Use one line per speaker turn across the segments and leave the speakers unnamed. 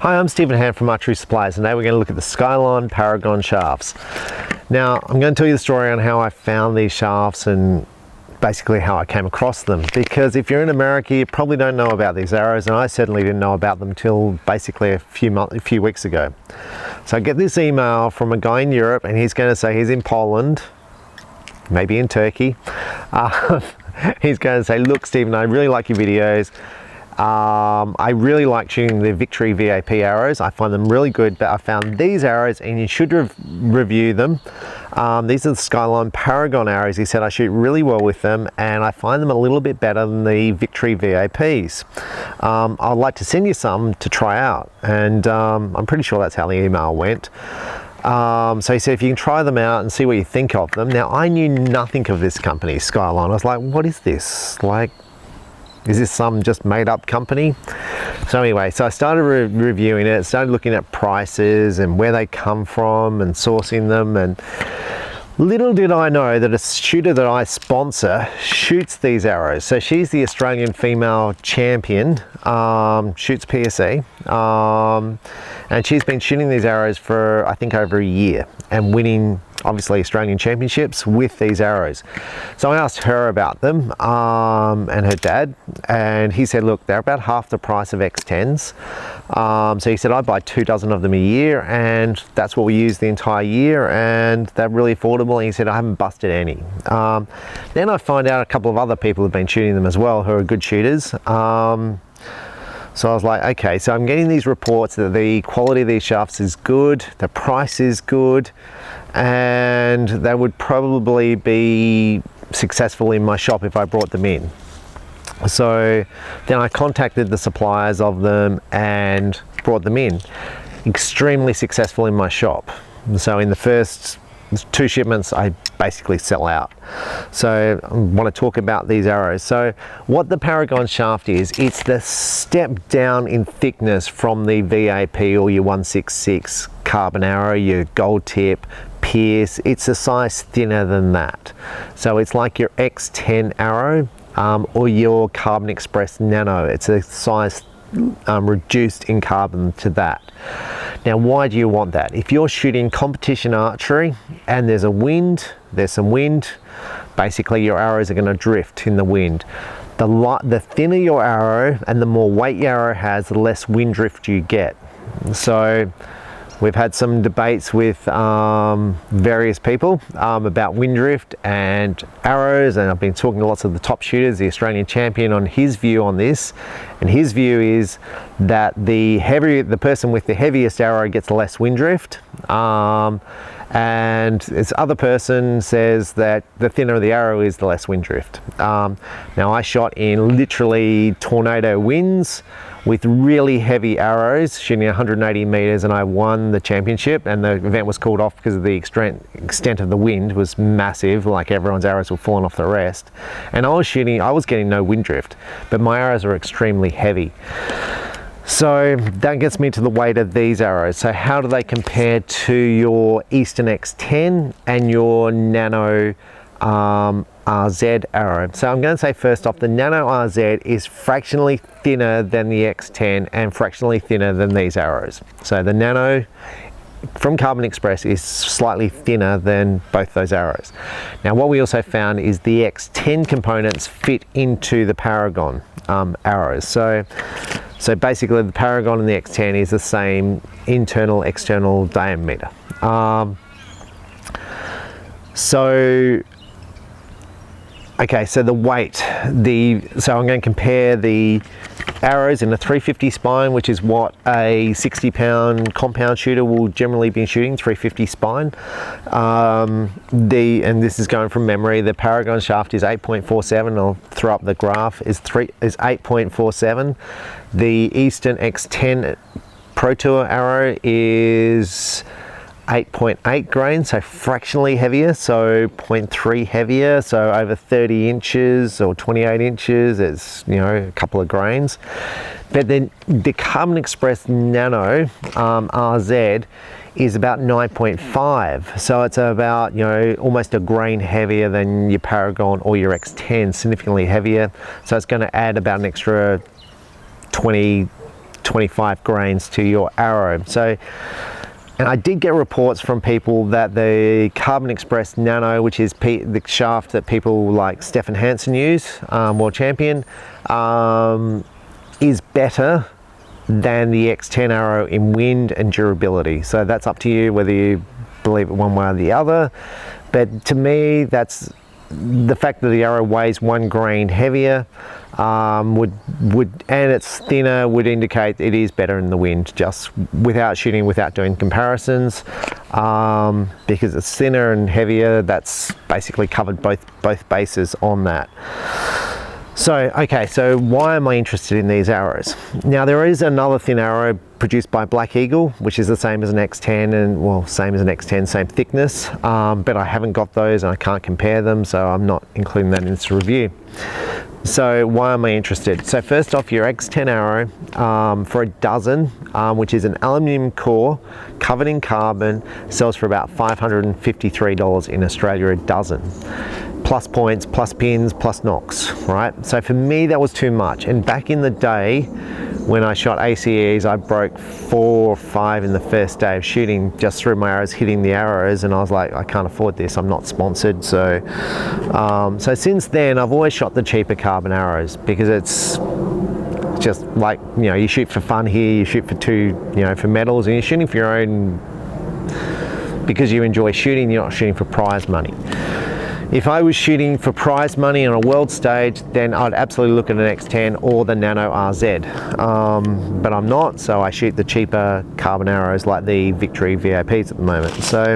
Hi, I'm Stephen Hand from Archery Supplies, and today we're going to look at the Skylon Paragon shafts. Now, I'm going to tell you the story on how I found these shafts and basically how I came across them, because if you're in America, you probably don't know about these arrows, and I certainly didn't know about them till basically a few weeks ago. So I get this email from a guy in Europe, and he's going to say he's in Poland, maybe in Turkey. He's going to say, look, Stephen, I really like your videos. I really like shooting the Victory VAP arrows. I find them really good, but I found these arrows and you should review them. These are the Skylon Paragon arrows. He said I shoot really well with them and I find them a little bit better than the Victory VAPs. I'd like to send you some to try out, and I'm pretty sure that's how the email went. So he said if you can try them out and see what you think of them. Now, I knew nothing of this company, Skylon. I was like, what is this? Like, is this some just made up company? So anyway, so I started reviewing it, started looking at prices and where they come from and sourcing them, and little did I know that a shooter that I sponsor shoots these arrows. So she's the Australian female champion, shoots PSE, and she's been shooting these arrows for I think over a year and winning obviously Australian championships with these arrows. So I asked her about them and her dad, and he said, look, they're about half the price of X10s. So he said, I buy 2 dozen of them a year, and that's what we use the entire year, and they're really affordable. And he said, I haven't busted any. Then I find out a couple of other people have been shooting them as well who are good shooters. So I was like, okay, so I'm getting these reports that the quality of these shafts is good, the price is good, and they would probably be successful in my shop if I brought them in. So then I contacted the suppliers of them and brought them in. Extremely successful in my shop. So in the first 2 shipments, I basically sell out. So I want to talk about these arrows. So what the Paragon shaft is, it's the step down in thickness from the VAP or your 166 carbon arrow, your gold tip, pierce. It's a size thinner than that. So it's like your X10 arrow or your Carbon Express Nano. It's a size reduced in carbon to that. Now, why do you want that? If you're shooting competition archery and there's some wind, basically your arrows are going to drift in the wind. The thinner your arrow and the more weight your arrow has, the less wind drift you get. So we've had some debates with various people about wind drift and arrows, and I've been talking to lots of the top shooters, the Australian champion, on his view on this. And his view is that the person with the heaviest arrow gets less wind drift. And this other person says that the thinner the arrow is, the less wind drift. Now, I shot in literally tornado winds with really heavy arrows, shooting 180 meters, and I won the championship, and the event was called off because of the extent of the wind was massive, like everyone's arrows were falling off the rest. And I was getting no wind drift, but my arrows are extremely heavy. So that gets me to the weight of these arrows. So how do they compare to your Easton X10 and your Nano RZ arrow? So I'm going to say first off, the Nano RZ is fractionally thinner than the X10 and fractionally thinner than these arrows. So the Nano from Carbon Express is slightly thinner than both those arrows. Now, what we also found is the X10 components fit into the Paragon arrows. So basically the Paragon and the X10 is the same internal external diameter. Okay, so the weight, so I'm going to compare the arrows in a 350 spine, which is what a 60-pound compound shooter will generally be shooting, 350 spine. And this is going from memory, the Paragon shaft is 8.47, I'll throw up the graph, is 8.47. The Easton X10 Pro Tour arrow is 8.8 grains, so fractionally heavier, so 0.3 heavier, so over 30 inches or 28 inches, it's, you know, a couple of grains. But then the Carbon Express Nano RZ is about 9.5, so it's about, you know, almost a grain heavier than your Paragon or your X10, significantly heavier. So it's going to add about an extra 20 25 grains to your arrow. So, and I did get reports from people that the Carbon Express Nano, which is the shaft that people like Stefan Hansen use, world champion, is better than the X10 arrow in wind and durability. So that's up to you whether you believe it one way or the other. But to me, that's the fact that the arrow weighs 1 grain heavier and it's thinner would indicate it is better in the wind, just without doing comparisons, because it's thinner and heavier. That's basically covered both bases on that. So, okay, so why am I interested in these arrows? Now, there is another thin arrow produced by Black Eagle, which is the same as an X10 and, well, same as an X10, same thickness, but I haven't got those and I can't compare them, so I'm not including that in this review. So why am I interested? So first off, your X10 arrow for a dozen, which is an aluminium core covered in carbon, sells for about $553 in Australia a dozen. Plus points, plus pins, plus knocks, right? So for me, that was too much. And back in the day, when I shot ACEs, I broke 4 or 5 in the first day of shooting just through my arrows, hitting the arrows, and I was like, I can't afford this, I'm not sponsored. So, so since then, I've always shot the cheaper carbon arrows because it's just like, you know, you shoot for fun here, you shoot for for medals, and you're shooting for your own, because you enjoy shooting, you're not shooting for prize money. If I was shooting for prize money on a world stage, then I'd absolutely look at an X10 or the Nano RZ. But I'm not, so I shoot the cheaper carbon arrows like the Victory VAPs at the moment. So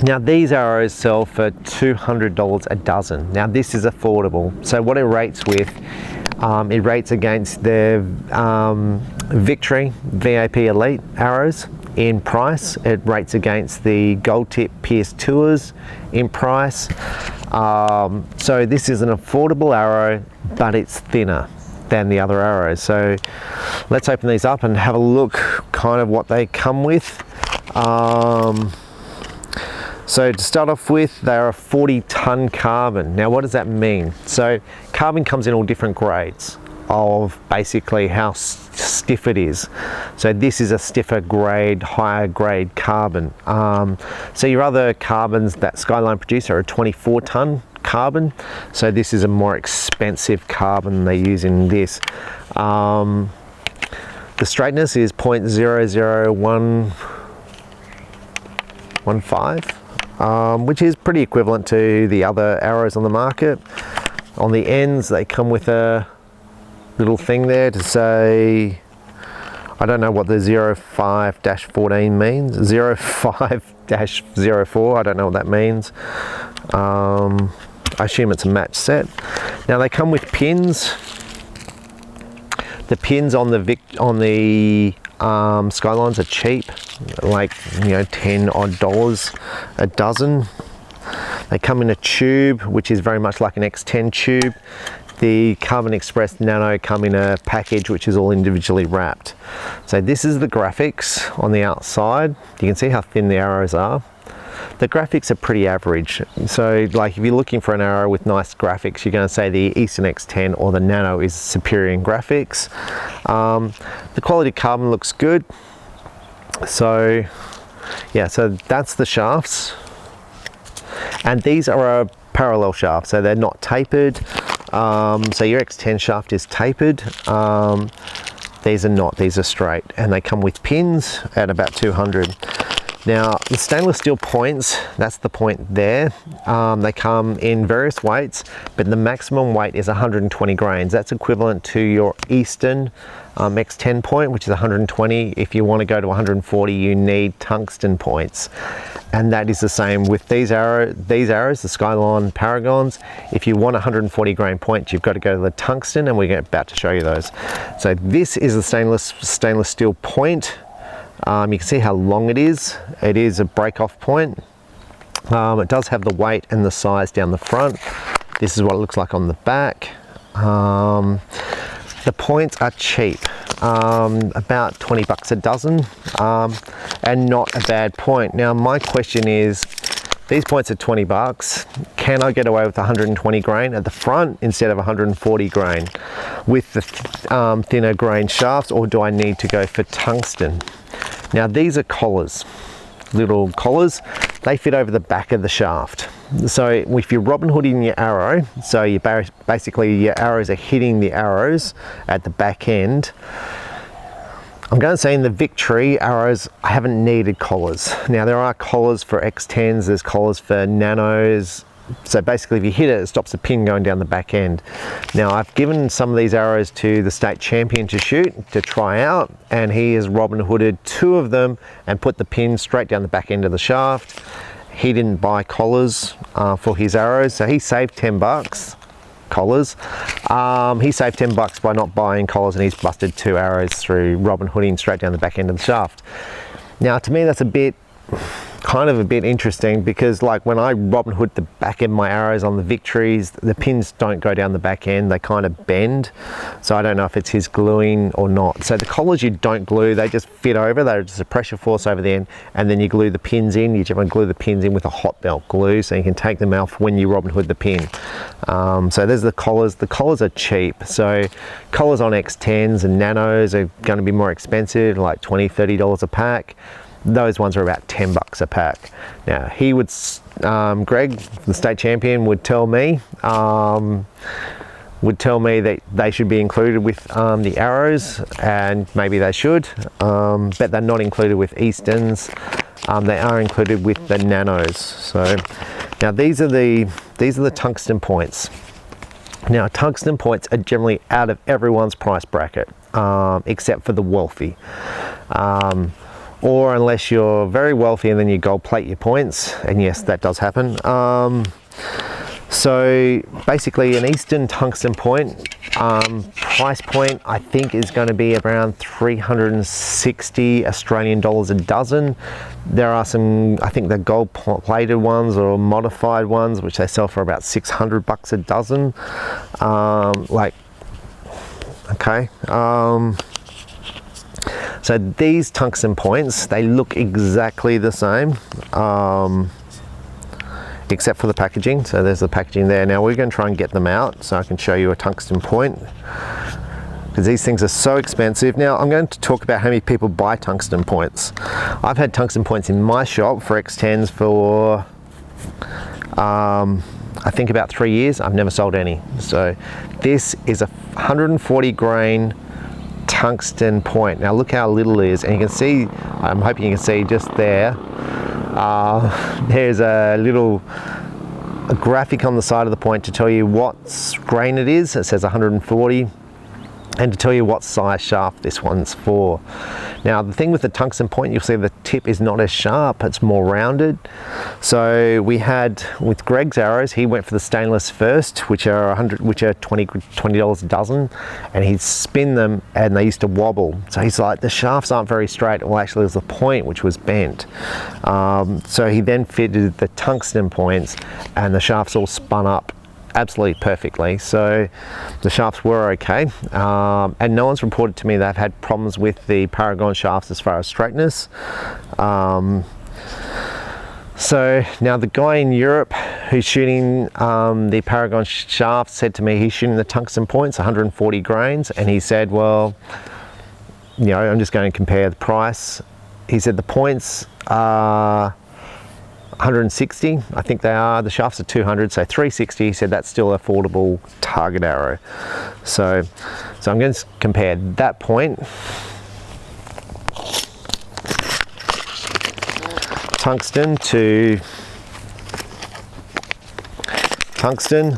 now these arrows sell for $200 a dozen. Now this is affordable. So what it rates with, it rates against the Victory VAP Elite arrows in price. It rates against the Gold Tip Pierce Tours in price. So this is an affordable arrow, but it's thinner than the other arrows. So let's open these up and have a look kind of what they come with. So to start off with, they're a 40-ton carbon. Now what does that mean? So carbon comes in all different grades of basically how stiff it is. So this is a stiffer grade, higher grade carbon. So your other carbons that Skylon produce are a 24-ton carbon. So this is a more expensive carbon they use in this. The straightness is 0.00115, which is pretty equivalent to the other arrows on the market. On the ends, they come with a little thing there to say, I don't know what the 05-14 means, 05-04, I don't know what that means. I assume it's a match set. Now they come with pins. The pins on the Skylons are cheap, like, you know, $10 odd a dozen. They come in a tube, which is very much like an X10 tube. The Carbon Express Nano come in a package which is all individually wrapped. So this is the graphics on the outside. You can see how thin the arrows are. The graphics are pretty average. So like if you're looking for an arrow with nice graphics, you're going to say the Easton X10 or the Nano is superior in graphics. The quality of carbon looks good. So yeah, so that's the shafts. And these are a parallel shaft, so they're not tapered. So your X10 shaft is tapered. These are not, these are straight, and they come with pins at about 200. Now the stainless steel points, that's the point there. They come in various weights, but the maximum weight is 120 grains. That's equivalent to your Easton X10 point, which is 120. If you want to go to 140, you need tungsten points. And that is the same with these arrows, the Skylon Paragons. If you want 140 grain points, you've got to go to the tungsten, and we're about to show you those. So this is the stainless steel point. You can see how long it is. It is a break-off point. It does have the weight and the size down the front. This is what it looks like on the back. The points are cheap, about 20 bucks a dozen, and not a bad point. Now my question is, these points are 20 bucks. Can I get away with 120 grain at the front instead of 140 grain with the thinner grain shafts, or do I need to go for tungsten? Now these are collars, little collars. They fit over the back of the shaft. So if you're Robin Hooding your arrow, so you basically your arrows are hitting the arrows at the back end. I'm going to say in the Victory arrows, I haven't needed collars. Now there are collars for X10s, there's collars for Nanos. So basically if you hit it, it stops the pin going down the back end. Now I've given some of these arrows to the state champion to shoot, to try out, and he has Robin Hooded 2 of them and put the pin straight down the back end of the shaft. He didn't buy collars for his arrows, so he saved 10 bucks. Collars. He saved 10 bucks by not buying collars, and he's busted 2 arrows through Robin Hooding straight down the back end of the shaft. Now to me that's kind of a bit interesting, because like when I Robin Hood the back end of my arrows on the Victories, the pins don't go down the back end, they kind of bend. So I don't know if it's his gluing or not. So the collars you don't glue, they just fit over, they're just a pressure force over the end, and then you glue the pins in. You generally glue the pins in with a hot belt glue so you can take them off when you Robin Hood the pin. So there's the collars. The collars are cheap. So collars on X10s and Nanos are going to be more expensive, like $20, $30 a pack. Those ones are about 10 bucks a pack. Now he would, Greg, the state champion, would tell me that they should be included with the arrows, and maybe they should, but they're not included with Eastons. They are included with the Nanos. So now these are the tungsten points. Now tungsten points are generally out of everyone's price bracket, except for the wealthy. Or unless you're very wealthy and then you gold plate your points, and yes, that does happen. So basically an Easton tungsten point, price point I think is going to be around 360 Australian dollars a dozen. There are some, I think the gold plated ones or modified ones, which they sell for about 600 bucks a dozen. So these tungsten points, they look exactly the same, except for the packaging. So there's the packaging there. Now we're going to try and get them out so I can show you a tungsten point, because these things are so expensive. Now I'm going to talk about how many people buy tungsten points. I've had tungsten points in my shop for X10s for I think about 3 years. I've never sold any. So this is a 140 grain tungsten point. Now look how little it is, and you can see, I'm hoping you can see just there, there's a graphic on the side of the point to tell you what grain it is. It says 140, and to tell you what size shaft this one's for. Now the thing with the tungsten point, you'll see the tip is not as sharp, it's more rounded. So we had, with Greg's arrows, he went for the stainless first, which are $20 a dozen, and he'd spin them and they used to wobble. So he's like, the shafts aren't very straight. Well, actually it was the point which was bent. So he then fitted the tungsten points, and the shafts all spun up absolutely perfectly. So the shafts were okay, and no one's reported to me they've had problems with the Paragon shafts as far as straightness. So now the guy in Europe who's shooting the Paragon shaft said to me he's shooting the tungsten points 140 grains, and he said, well, you know, I'm just going to compare the price. He said the points are 160, I think they are. The shafts are 200, so 360. He said that's still affordable target arrow. So I'm going to compare that point, tungsten to tungsten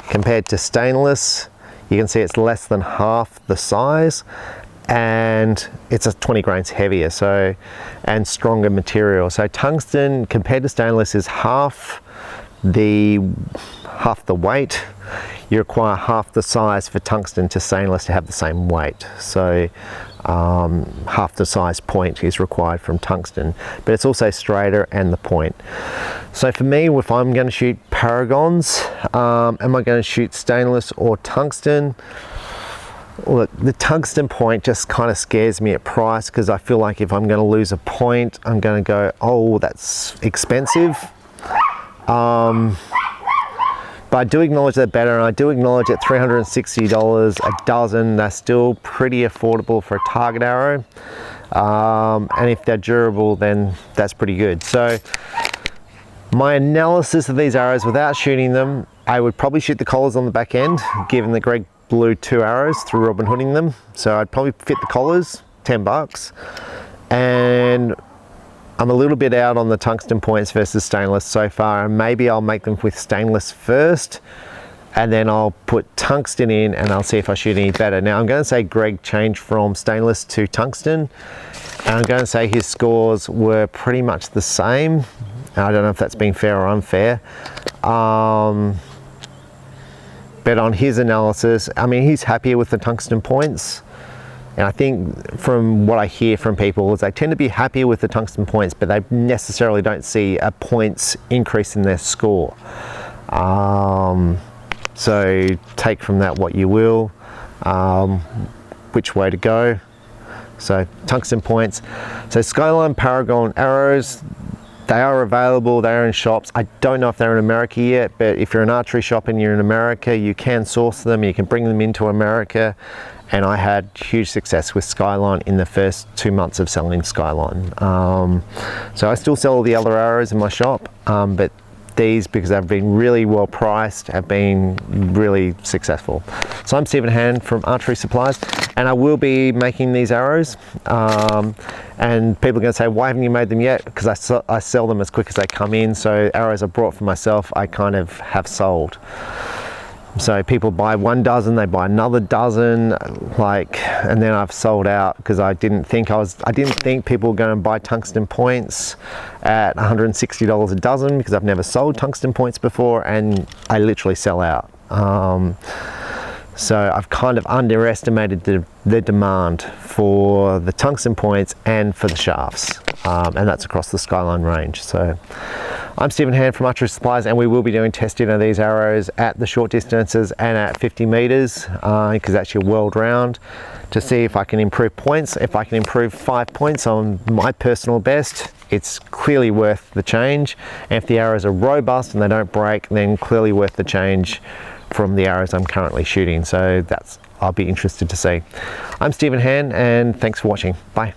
compared to stainless. You can see it's less than half the size, and it's a 20 grains heavier, so, and stronger material. So tungsten compared to stainless is half the weight. You require half the size for tungsten to stainless to have the same weight. So half the size point is required from tungsten, but it's also straighter, and the point. So for me, if I'm going to shoot Paragons, am I going to shoot stainless or tungsten? Look, the tungsten point just kind of scares me at price, because I feel like if I'm going to lose a point, I'm going to go, oh, that's expensive. But I do acknowledge they're better, and I do acknowledge at $360 a dozen, they're still pretty affordable for a target arrow. And if they're durable, then that's pretty good. So my analysis of these arrows without shooting them, I would probably shoot the collars on the back end, given that Greg blew 2 arrows through Robin Hooding them. So I'd probably fit the collars, $10. And I'm a little bit out on the tungsten points versus stainless so far, and maybe I'll make them with stainless first, and then I'll put tungsten in and I'll see if I shoot any better. Now I'm going to say Greg changed from stainless to tungsten, and I'm going to say his scores were pretty much the same. I don't know if that's being fair or unfair. But on his analysis, I mean, he's happier with the tungsten points. And I think from what I hear from people is they tend to be happier with the tungsten points, but they necessarily don't see a points increase in their score. So take from that what you will, which way to go. So tungsten points. So Skylon Paragon arrows, they are available, they are in shops. I don't know if they're in America yet, but if you're an archery shop and you're in America, you can source them, you can bring them into America. And I had huge success with Skylon in the first 2 months of selling Skylon. So I still sell all the other arrows in my shop, but these, because they've been really well priced, have been really successful. So I'm Stephen Hand from Archery Supplies, and I will be making these arrows. And people are going to say, why haven't you made them yet? Because I sell them as quick as they come in. So arrows I brought for myself, I kind of have sold. So people buy 1 dozen, they buy another dozen, and then I've sold out because I didn't think people were going to buy tungsten points at $160 a dozen, because I've never sold tungsten points before, and I literally sell out. So I've kind of underestimated the demand for the tungsten points and for the shafts, and that's across the Skylon range. So I'm Stephen Hand from Archery Supplies, and we will be doing testing of these arrows at the short distances and at 50 meters, because that's your world round, to see if I can improve points. If I can improve 5 points on my personal best, it's clearly worth the change. And if the arrows are robust and they don't break, then clearly worth the change from the arrows I'm currently shooting. So I'll be interested to see. I'm Stephen Hand, and thanks for watching. Bye.